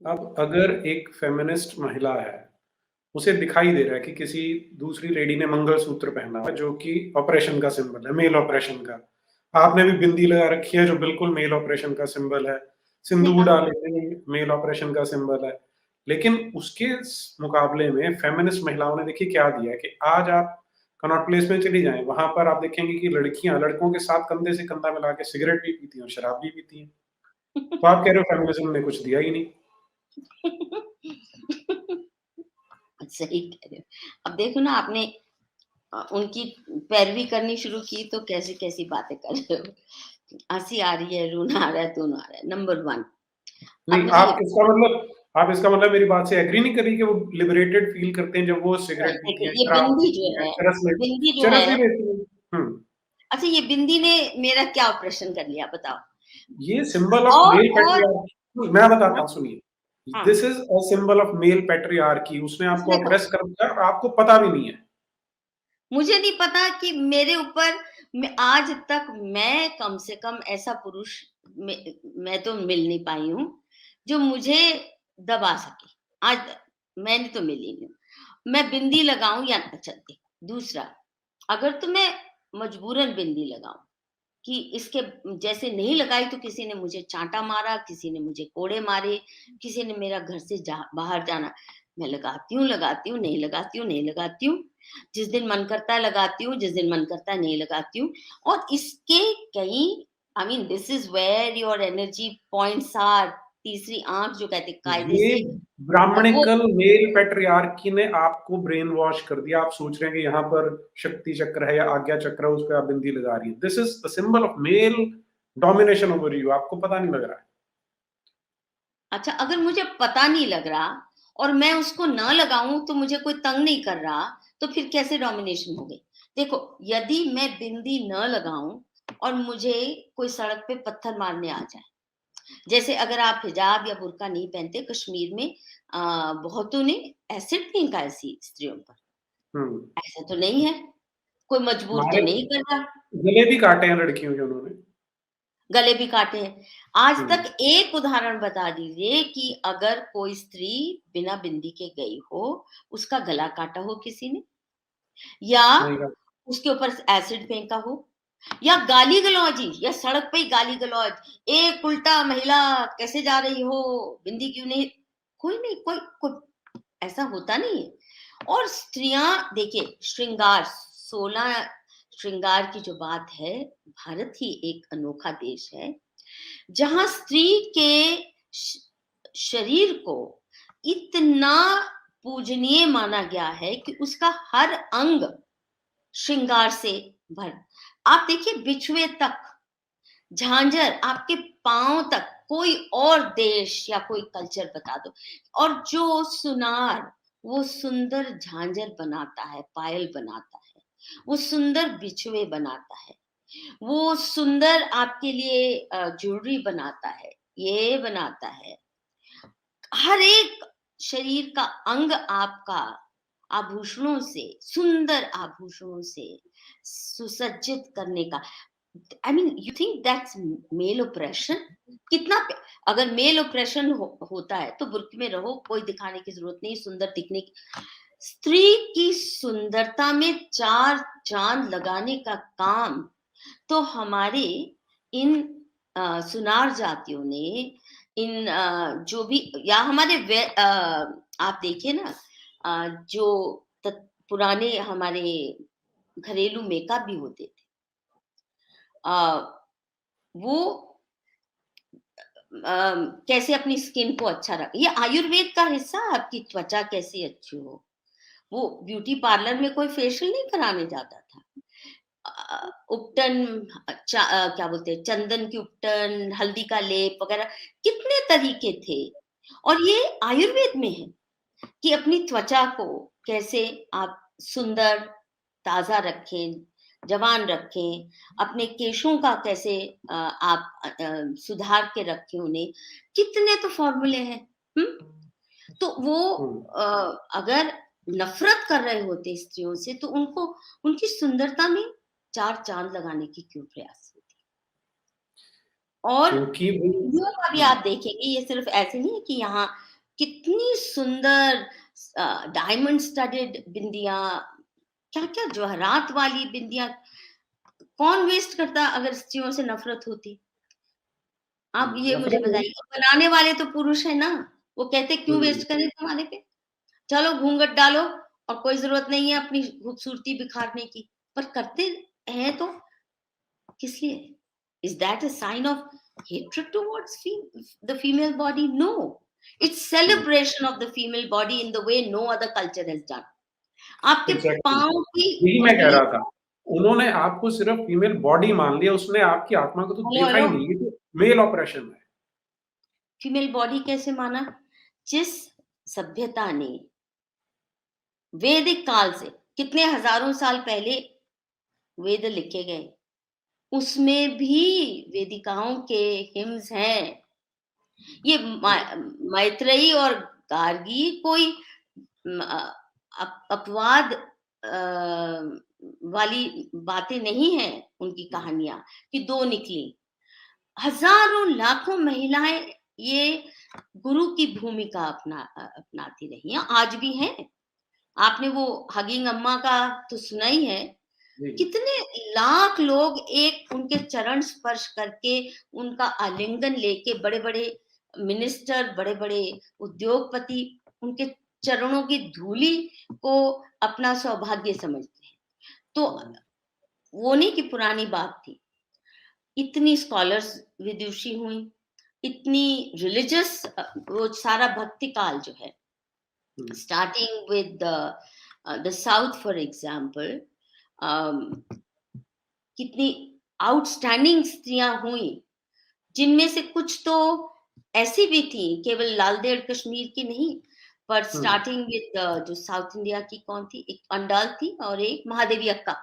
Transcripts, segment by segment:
अब अगर एक फेमिनिस्ट महिला है, उसे दिखाई दे रहा है कि किसी दूसरी लेडी ने मंगलसूत्र पहना हुआ है, जो कि ऑपरेशन का सिंबल है, मेल ऑपरेशन का। आपने भी बिंदी लगा रखी है, जो बिल्कुल मेल ऑपरेशन का सिंबल है। नहीं, सिंदूर डाले थे, मेल ऑपरेशन का सिंबल है। लेकिन उसके मुकाबले में फेमिनिस्ट महिलाओं ने देखिए क्या दिया है कि आज आप कनॉट प्लेस में चली जाएं, वहां पर आप देखेंगे कि लड़कियां लड़कों के साथ कंधे से कंधा मिला के सिगरेट भी पीती हैं और शराब भी पीती हैं। तो आप कह रहे हो फेमिनिज्म ने कुछ दिया ही नहीं। सही कह रहे हो। अब देखो ना, आपने उनकी पैरवी करनी शुरू की तो कैसी कैसी बातें कर रहे हो। हंसी आ रही है, रोना आ रहा है, दोनों आ रहा है। नंबर 1, अब नहीं, मुझे ये आप इसका मतलब मेरी बात से एग्री नहीं कर रही कि वो लिबरेटेड फील करते हैं जब वो सिगरेट पीती देखिए, हैं, ये शराब बिंदी जो पीती हैं, है, बिंदी जो चरस है, भी लेती हैं। अच्छा, ये बिंदी ने मेरा क्या ऑपरेशन कर लिया बताओ? ये सिंबल ऑफ मेल और पैट्रियार्की, मैं बताता हाँ, हूँ, सुनिए। हाँ, this is a symbol of male patriarchy. उसने आपको देखो, ऑप्रेस कर दिया और आपको पता भी नहीं है। मुझे नहीं पता कि मेरे ऊपर आज तक मैं कम से कम ऐसा पुरुष मैं तो मिल नहीं पाई हूँ जो मुझे दबा सके। आज तक मैंने तो मिली नहीं। मैं बिंदी लगाऊं या ना, चलती। दूसरा, अगर तो मैं मजबूरन बिंदी लगाऊं कि इसके जैसे नहीं लगाई तो किसी ने मुझे चांटा मारा, किसी ने मुझे कोड़े मारे, किसी ने मेरा घर से बाहर जाना, मैं लगाती हूँ, लगाती हूँ, नहीं लगाती हूँ, नहीं लगाती हूँ। जिस दिन मन करता है लगाती हूँ, जिस दिन मन करता है नहीं लगाती हूँ। और इसके कई, I mean this is where your energy points are. तीसरी आंख जो कहते हैं, कायदे ये से वो ब्राह्मणिकल मेल पैट्रियार्की ने आपको ब्रेन वॉश कर दिया। आप सोच रहे हैं कि यहाँ पर शक्ति चक्र है या आज्ञा चक्र है, उस पर आप बिंदी लगा रही है। This is the symbol of male domination over you. आपको पता नहीं लग रहा है। अच्छा, अगर मुझे पता नहीं लग रहा और मैं उसको ना लगाऊं तो मुझे कोई तंग नहीं कर रहा, तो फिर कैसे डोमिनेशन हो गई? देखो, यदि मैं बिंदी न लगाऊं और मुझे कोई सड़क पे पत्थर मारने आ जाए, जैसे अगर आप हिजाब या बुर्का नहीं पहनते, कश्मीर में बहुतों ने एसिड फेंका ऐसी स्त्रियों पर। हम्म। ऐसा तो नहीं है, कोई मजबूर तो हमारे नहीं कर रहा। गले भी काटे हैं लड़कियों के उन्होंने। गले भी काटे हैं। आज हम्म। तक एक उदाहरण बता दीजिए कि अगर कोई स्त्री बिना बिंदी के गई हो, उसका गला काटा हो किसी ने, या नहीं का। उसके ऊपर एसिड फेंका हो, या गाली गलौजी, या सड़क पे ही गाली गलौज, एक उल्टा महिला कैसे जा रही हो, बिंदी क्यों नहीं? कोई नहीं, कोई ऐसा होता नहीं है। और स्त्रियां देखिए, श्रृंगार, 16 श्रृंगार की जो बात है, भारत ही एक अनोखा देश है जहां स्त्री के शरीर को इतना पूजनीय माना गया है कि उसका हर अंग श्रृंगार से भर। आप देखिए, बिछुए तक, झांझर आपके पांव तक, कोई और देश या कोई कल्चर बता दो। और जो सुनार वो सुंदर झांझर बनाता है, पायल बनाता है, वो सुंदर बिछुए बनाता है, वो सुंदर आपके लिए ज्वेलरी बनाता है, ये बनाता है, हर एक शरीर का अंग आपका आभूषणों से, सुंदर आभूषणों से सुसज्जित करने का। I mean, you think that's male oppression? कितना अगर मेल ओप्रेशन होता है तो बुर्के में रहो, कोई दिखाने की जरूरत नहीं, सुंदर दिखने की। स्त्री की सुंदरता में 4 चांद लगाने का काम तो हमारे इन सुनार जातियों ने, इन जो भी, या हमारे आप देखिए ना, जो पुराने हमारे घरेलू मेकअप भी होते थे, वो कैसे अपनी स्किन को अच्छा रख, ये आयुर्वेद का हिस्सा है, आपकी त्वचा कैसी अच्छी हो। वो ब्यूटी पार्लर में कोई फेशियल नहीं कराने जाता था। उपटन, क्या बोलते हैं, चंदन की उपटन, हल्दी का लेप वगैरह, कितने तरीके थे। और ये आयुर्वेद में है कि अपनी त्वचा को कैसे आप सुंदर, ताजा रखें, जवान रखें, अपने केशों का कैसे आप सुधार के रखें उन्हें। कितने तो फॉर्मूले हैं। तो वो अगर नफरत कर रहे होते स्त्रियों से, तो उनको उनकी सुंदरता में 4 चांद लगाने की क्यों प्रयास होती? और क्योंकि स्त्रियों का भी आप देखेंगे, ये सिर्फ ऐसे नहीं है कि यहाँ कितनी सुंदर डायमंड स्टडेड बिंदियां, क्या क्या जवाहरात वाली बिंदियां, कौन वेस्ट करता अगर स्त्रियों से नफरत होती? आप ये मुझे नफरत नहीं। बताइए, बनाने वाले तो पुरुष है ना, वो कहते क्यों हम्म, वेस्ट करें तुम्हारे पे, चलो घूंघट डालो और कोई जरूरत नहीं है अपनी खूबसूरती बिखारने की, पर करते हैं तो किस लिए? Is that a sign of hatred towards the female body? No, it's celebration of the female body in the way no other culture has done. आपके एग्जैक्टली, पाँव की यही मैं कह उंगली, रहा था। उन्होंने आपको सिर्फ फीमेल बॉडी मान लिया, उसने आपकी आत्मा को तो हेलो देखा हेलो, ही नहीं। ये तो मेल ऑपरेशन है। फीमेल बॉडी कैसे माना? जिस सभ्यता ने वैदिक काल से, कितने हजारों साल पहले वेद लिखे गए, उसमें भी वेदिकाओं के हिम्स हैं। ये मैत्रेयी और गार्गी कोई अपवाद वाली बातें नहीं हैं, उनकी कहानियां कि दो निकली। हजारों लाखों महिलाएं ये गुरु की भूमिका अपनाती रही हैं, आज भी हैं। आपने वो हगिंग अम्मा का तो सुना ही है, जी। कितने लाख लोग एक उनके चरण स्पर्श करके, उनका आलिंगन लेके, बड़े बड़े मिनिस्टर, बड़े बड़े उद्योगपति उनके चरणों की धूली को अपना सौभाग्य समझते हैं। तो वो नहीं कि पुरानी बात थी, इतनी स्कॉलर्स विदुषी हुई, इतनी रिलीजियस, वो सारा भक्ति काल जो है, starting with the south for example, कितनी आउटस्टैंडिंग स्त्रियां हुई, जिनमें से कुछ तो ऐसी भी थी, केवल लालदेड़ कश्मीर की नहीं, पर स्टार्टिंग विद जो साउथ इंडिया की कौन थी, एक अंडाल थी और एक महादेवी अक्का,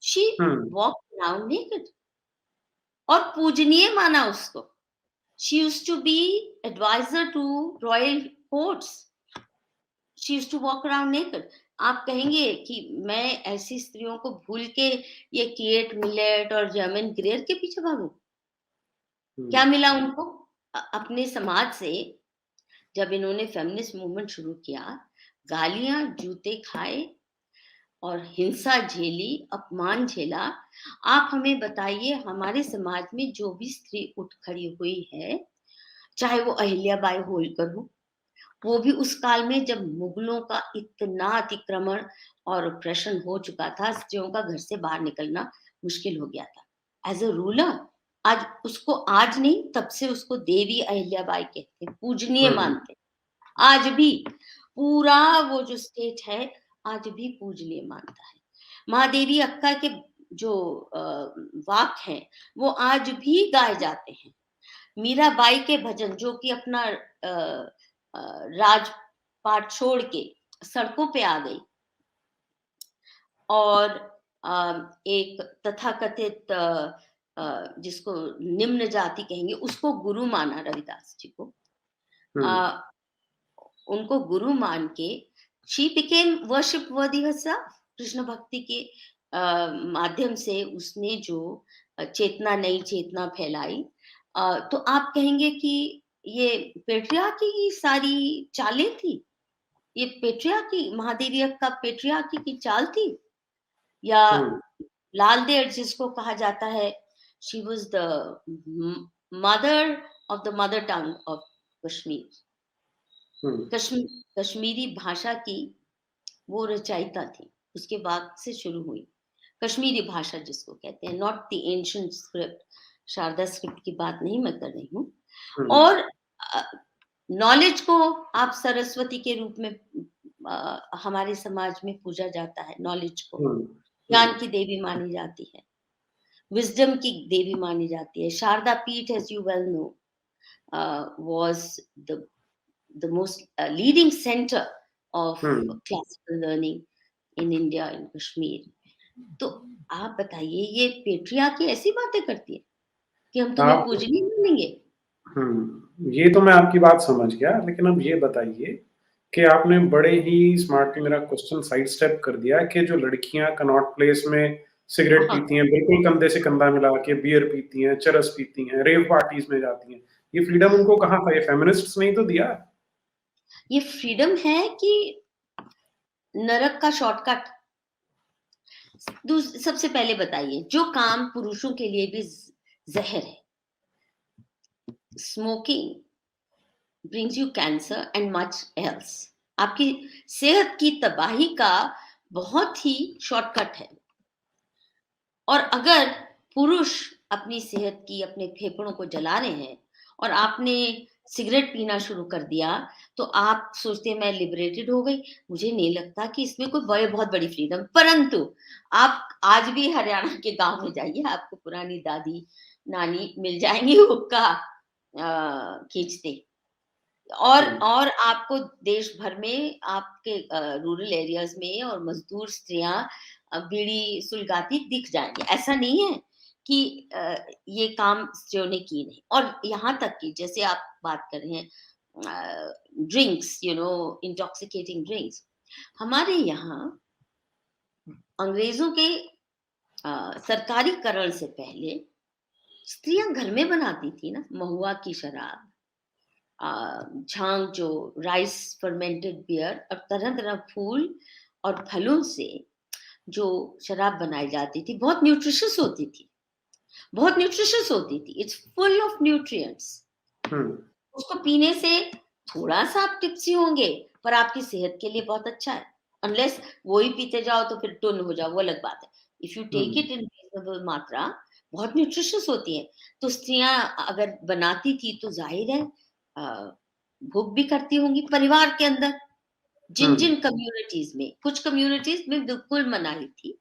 शी वॉक अराउंड नेकेड और पूजनीय माना उसको। She used to be advisor to royal courts, she used to walk around naked. आप कहेंगे कि मैं ऐसी स्त्रियों को भूल के ये केट मिलेट और जर्मन ग्रेयर के पीछे भागूं? क्या मिला उनको अपने समाज से? जब इन्होंने फेमिनिस्ट मूवमेंट शुरू किया, गालियां जूते खाए और हिंसा झेली, अपमान झेला। आप हमें बताइए, हमारे समाज में जो भी स्त्री उठ खड़ी हुई है, चाहे वो अहिल्याबाई होलकर हो, वो भी उस काल में जब मुगलों का इतना अतिक्रमण और ऑपरेशन हो चुका था, स्त्रियों का घर से बाहर निकलना मुश्किल हो गया था। एज अ रूलर, आज उसको, आज नहीं तब से उसको देवी अहिल्याबाई कहते हैं, पूजनीय मानते हैं। आज भी पूरा वो जो स्टेट है आज भी पूजनीय मानता है। महादेवी अक्का के जो वाक हैं वो आज भी गाए जाते हैं। मीराबाई के भजन, जो कि अपना राजपाट छोड़ के सड़कों पे आ गई और एक तथाकथित जिसको निम्न जाति कहेंगे, उसको गुरु माना, रविदास जी को उनको गुरु मान के she became worship worthy herself। Krishna भक्ति के माध्यम से उसने जो चेतना, नई चेतना फैलाई। तो आप कहेंगे कि ये पेट्रियार्की की सारी चालें थी, ये पेट्रियार्की, महादेवी का पेट्रियार्की की चाल थी, या लालदेड़ जिसको कहा जाता है, she was the mother of the mother tongue of Kashmir, Kashmiri भाषा की वो रचयिता थी, उसके बाद से शुरू हुई कश्मीरी भाषा जिसको कहते हैं, not the ancient script, Sharada script की बात नहीं मैं कर रही हूँ। और नॉलेज को आप सरस्वती के रूप में हमारे समाज में पूजा जाता है, नॉलेज को ज्ञान की देवी मानी जाती है, विजडम की देवी मानी जाती है। Sharada Peeth, as you well know, was the most leading center of classical learning in India, in Kashmir। तो आप बताइए, ये पेट्रियार्की ऐसी बातें करती है कि हम तुम्हें पूजनीय मानेंगे? ये तो मैं आपकी बात समझ गया, लेकिन अब ये बताइए कि आपने बड़े ही स्मार्टली मेरा क्वेश्चन साइड स्टेप कर दिया कि जो लड़कियां कनॉट प्लेस में सिगरेट पीती हैं, बिल्कुल कंधे से कंधा मिला के बियर पीती हैं, चरस पीती हैं, रेव पार्टीज में जाती हैं, ये फ्रीडम उनको कहाँ था? ये फेमिनिस्ट्स ने ही तो दिया। ये फ्रीडम है कि नरक का शॉर्टकट? सबसे पहले बताइए, जो काम पुरुषों के लिए भी जहर है, smoking brings you cancer and much else, आपकी सेहत की तबाही का बहुत ही शॉर्टकट है। और अगर पुरुष अपनी सेहत की, अपने फेफड़ों को जला रहे हैं और आपने सिगरेट पीना शुरू कर दिया, तो आप सोचते हैं मैं लिबरेटेड हो गई। मुझे नहीं लगता कि इसमें कोई बहुत बड़ी फ्रीडम। परंतु आप आज भी हरियाणा के गांव में जाइए, आपको पुरानी दादी नानी मिल जाएंगी हुक्का खींचते। और आपको देश भर में आपके रूरल एरियाज में और मजदूर स्त्रियां बीड़ी सुलगाती दिख जाएंगी। ऐसा नहीं है कि ये काम स्त्रियों ने की नहीं। और यहाँ तक कि जैसे आप बात कर रहे हैं ड्रिंक्स, इंटॉक्सिकेटिंग ड्रिंक्स, हमारे यहाँ अंग्रेजों के सरकारीकरण से पहले स्त्रियां घर में बनाती थी ना, महुआ की शराब, झांग, जो राइस फर्मेंटेड बियर, और तरह तरह फूल और फलों से जो शराब बनाई जाती थी, बहुत न्यूट्रिशियस होती थी, बहुत न्यूट्रिशियस होती थी। It's full of nutrients. उसको पीने से थोड़ा सा आप टिप्सी होंगे, पर आपकी सेहत के लिए बहुत अच्छा है। अनलेस वो ही पीते जाओ तो फिर टुन हो जाओ, वो अलग बात है। If you take it in reasonable मात्रा, बहुत न्यूट्रिशियस होती है। तो स्त्रियां अगर बनाती थी तो जाहिर है भूख भी करती होंगी परिवार के अंदर। जिन जिन कम्युनिटीज में, कुछ कम्युनिटीज में बिल्कुल मनाही थी।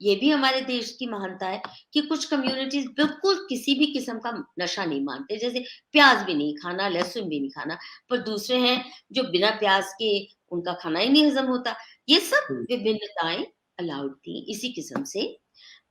ये भी हमारे देश की महानता है कि कुछ कम्युनिटीज बिल्कुल किसी भी किस्म का नशा नहीं मानते, जैसे प्याज भी नहीं खाना, लहसुन भी नहीं खाना। पर दूसरे हैं जो बिना प्याज के उनका खाना ही नहीं हजम होता। ये सब विभिन्नताएं अलाउड थी। इसी किस्म से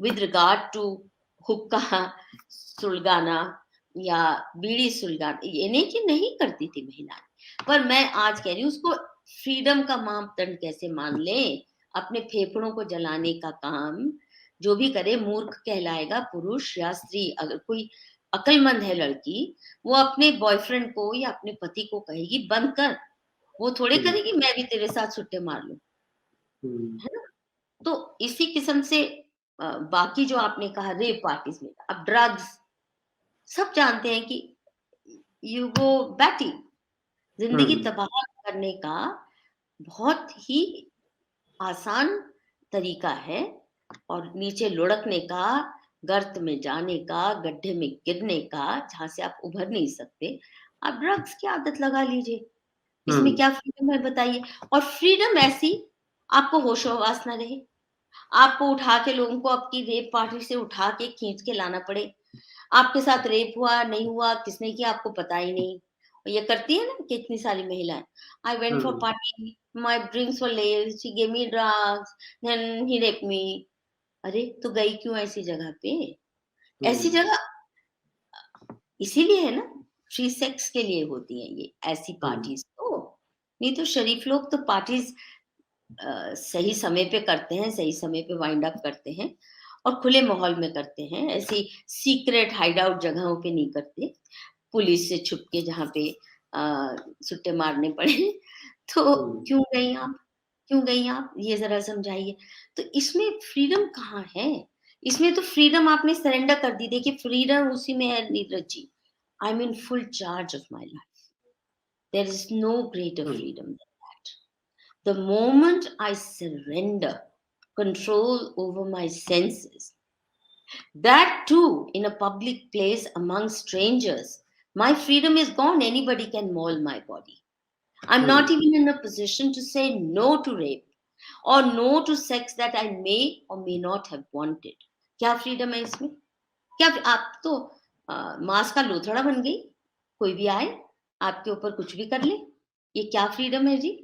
विद रिगार्ड टू हुक्का सुलगाना या बीड़ी सुलगाना, ये नहीं कि नहीं करती थी महिलाएं, पर मैं आज कह रही हूँ उसको फ्रीडम का मापदंड कैसे मान लें। अपने फेफड़ों को जलाने का काम जो भी करे मूर्ख कहलाएगा, पुरुष या स्त्री। अगर कोई अक्लमंद है लड़की, वो अपने बॉयफ्रेंड को या अपने पति को कहेगी बंद कर, वो थोड़े करेगी मैं भी तेरे साथ सुट्टे मार लूं, है ना। तो इसी किस्म से बाकी जो आपने कहा रेप पार्टीज में, अब ड्रग्स, सब जानते हैं कि यू गो बैटी, जिंदगी तबाह करने का बहुत ही आसान तरीका है, और नीचे लुढ़कने का, गर्त में जाने का, गड्ढे में गिरने का, जहां से आप उभर नहीं सकते। आप ड्रग्स की आदत लगा लीजिए, इसमें क्या फ्रीडम है बताइए। और फ्रीडम ऐसी, आपको होश हवास ना रहे, आपको उठा के लोगों को आपकी रेप पार्टी से उठा के खींच के लाना पड़े, आपके साथ रेप हुआ नहीं हुआ, किसने किया, आपको पता ही नहीं। और ये करती है ना कितनी सारी महिलाएं, I went for party, my drinks were less, she gave me drugs, then he rape me. अरे तो गई क्यों ऐसी जगह पे? ऐसी जगह इसीलिए है ना, फ्री सेक्स के लिए होती है ये ऐसी पार्टीज। तो नहीं तो शरीफ लोग तो पार्टीज सही समय पे करते हैं, सही समय पे वाइंड अप करते हैं और खुले माहौल में करते हैं। ऐसी सीक्रेट हाइड आउट जगहों पे नहीं करते, पुलिस से छुप के जहाँ पे सुट्टे मारने पड़े। तो क्यों गई आप, क्यों गई आप, ये जरा समझाइए। तो इसमें फ्रीडम कहाँ है? इसमें तो फ्रीडम आपने सरेंडर कर दी। देखिए फ्रीडम उसी में है Neeraj ji, I am in full charge of my life, there is no greater freedom. The moment I surrender control over my senses, that too in a public place among strangers, my freedom is gone. Anybody can maul my body. I'm not even in a position to say no to rape or no to sex that I may or may not have wanted. क्या freedom है इसमें? क्या आप तो मांस का लोथड़ा बन गई, कोई भी आए आपके ऊपर कुछ भी कर ले, ये क्या फ्रीडम है जी?